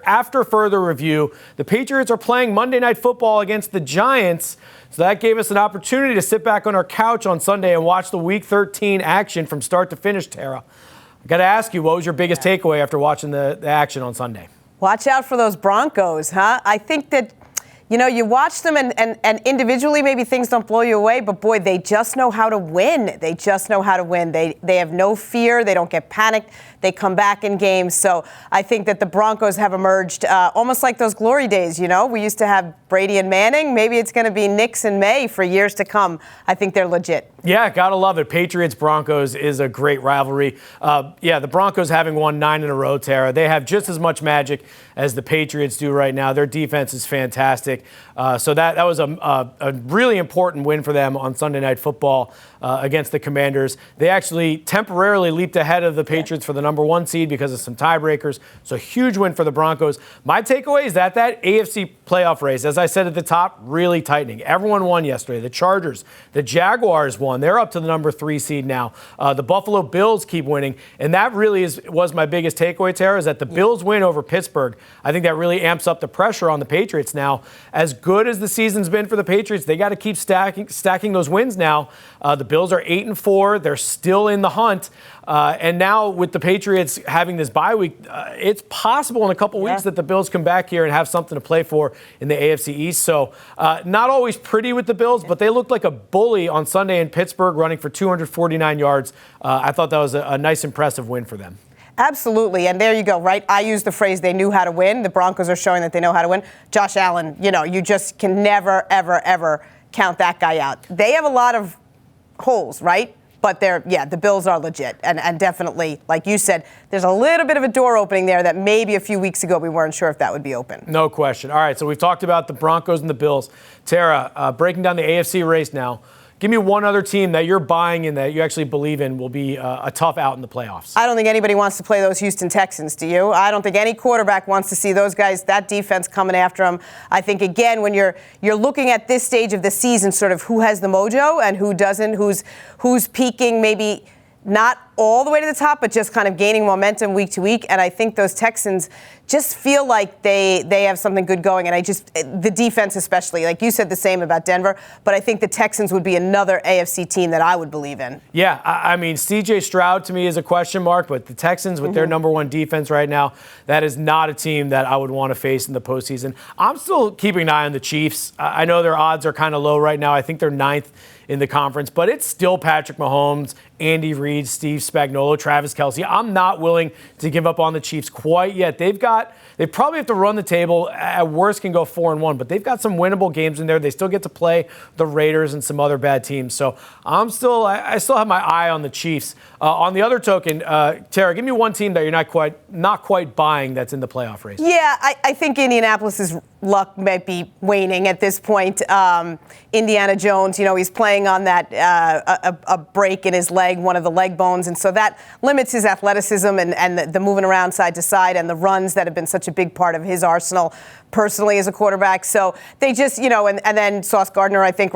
after further review, the Patriots are playing Monday Night Football against the Giants. So that gave us an opportunity to sit back on our couch on Sunday and watch the Week 13 action from start to finish, Tara. I got to ask you, what was your biggest takeaway after watching the action on Sunday? Watch out for those Broncos, huh? I think that, you watch them and individually maybe things don't blow you away, but boy, they just know how to win. They just know how to win. They have no fear. They don't get panicked. They come back in games. So I think that the Broncos have emerged almost like those glory days, We used to have Brady and Manning. Maybe it's going to be Knicks and May for years to come. I think they're legit. Yeah, gotta love it. Patriots-Broncos is a great rivalry. The Broncos having won 9 in a row, Tara. They have just as much magic as the Patriots do right now. Their defense is fantastic. So that was a really important win for them on Sunday Night Football against the Commanders. They actually temporarily leaped ahead of the Patriots for the number 1 seed because of some tiebreakers. So huge win for the Broncos. My takeaway is that AFC playoff race, as I said at the top, really tightening. Everyone won yesterday. The Chargers, the Jaguars won. They're up to the number 3 seed now. The Buffalo Bills keep winning. And that really was my biggest takeaway, Tara, is that the Bills win over Pittsburgh. I think that really amps up the pressure on the Patriots now. As good as the season's been for the Patriots, they got to keep stacking those wins now. The Bills are 8-4. They're still in the hunt. And now with the Patriots having this bye week, it's possible in a couple weeks that the Bills come back here and have something to play for in the AFC East. So not always pretty with the Bills, but they looked like a bully on Sunday in Pittsburgh, running for 249 yards. I thought that was a nice, impressive win for them. Absolutely. And there you go, right? I use the phrase they knew how to win. The Broncos are showing that they know how to win. Josh Allen, you just can never, ever, ever count that guy out. They have a lot of holes, right? But the Bills are legit. And definitely, like you said, there's a little bit of a door opening there that maybe a few weeks ago we weren't sure if that would be open. No question. All right, so we've talked about the Broncos and the Bills. Tara, breaking down the AFC race now. Give me one other team that you're buying in that you actually believe in will be a tough out in the playoffs. I don't think anybody wants to play those Houston Texans, do you? I don't think any quarterback wants to see those guys, that defense coming after them. I think, again, when you're looking at this stage of the season, sort of who has the mojo and who doesn't, who's peaking maybe not all the way to the top, but just kind of gaining momentum week to week. And I think those Texans just feel like they have something good going. And the defense especially, like you said the same about Denver, but I think the Texans would be another AFC team that I would believe in. Yeah, I mean, C.J. Stroud to me is a question mark, but the Texans with their number 1 defense right now, that is not a team that I would want to face in the postseason. I'm still keeping an eye on the Chiefs. I know their odds are kind of low right now. I think they're 9th in the conference, but it's still Patrick Mahomes, Andy Reid, Steve Spagnuolo, Travis Kelce. I'm not willing to give up on the Chiefs quite yet. They probably have to run the table. At worst can go 4-1, but they've got some winnable games in there. They still get to play the Raiders and some other bad teams. So I still have my eye on the Chiefs. On the other token, Tara, give me one team that you're not quite buying that's in the playoff race. Yeah, I think Indianapolis's luck might be waning at this point. Indiana Jones, he's playing on that a break in his leg, one of the leg bones, and so that limits his athleticism and the moving around side to side and the runs that have been such a big part of his arsenal personally as a quarterback. So they just, and then Sauce Gardner, I think,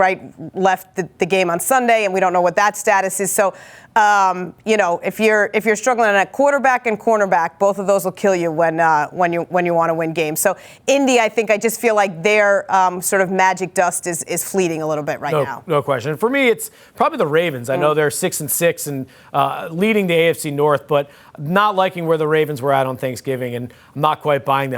left the game on Sunday, and we don't know what that status is. So, if you're struggling at quarterback and cornerback, both of those will kill you when you want to win games. So Indy, I just feel like their sort of magic dust is fleeting a little bit now. No question. For me, it's probably the Ravens. I know they're 6-6 and leading the AFC North, but not liking where the Ravens were at on Thanksgiving, and I'm not quite buying them.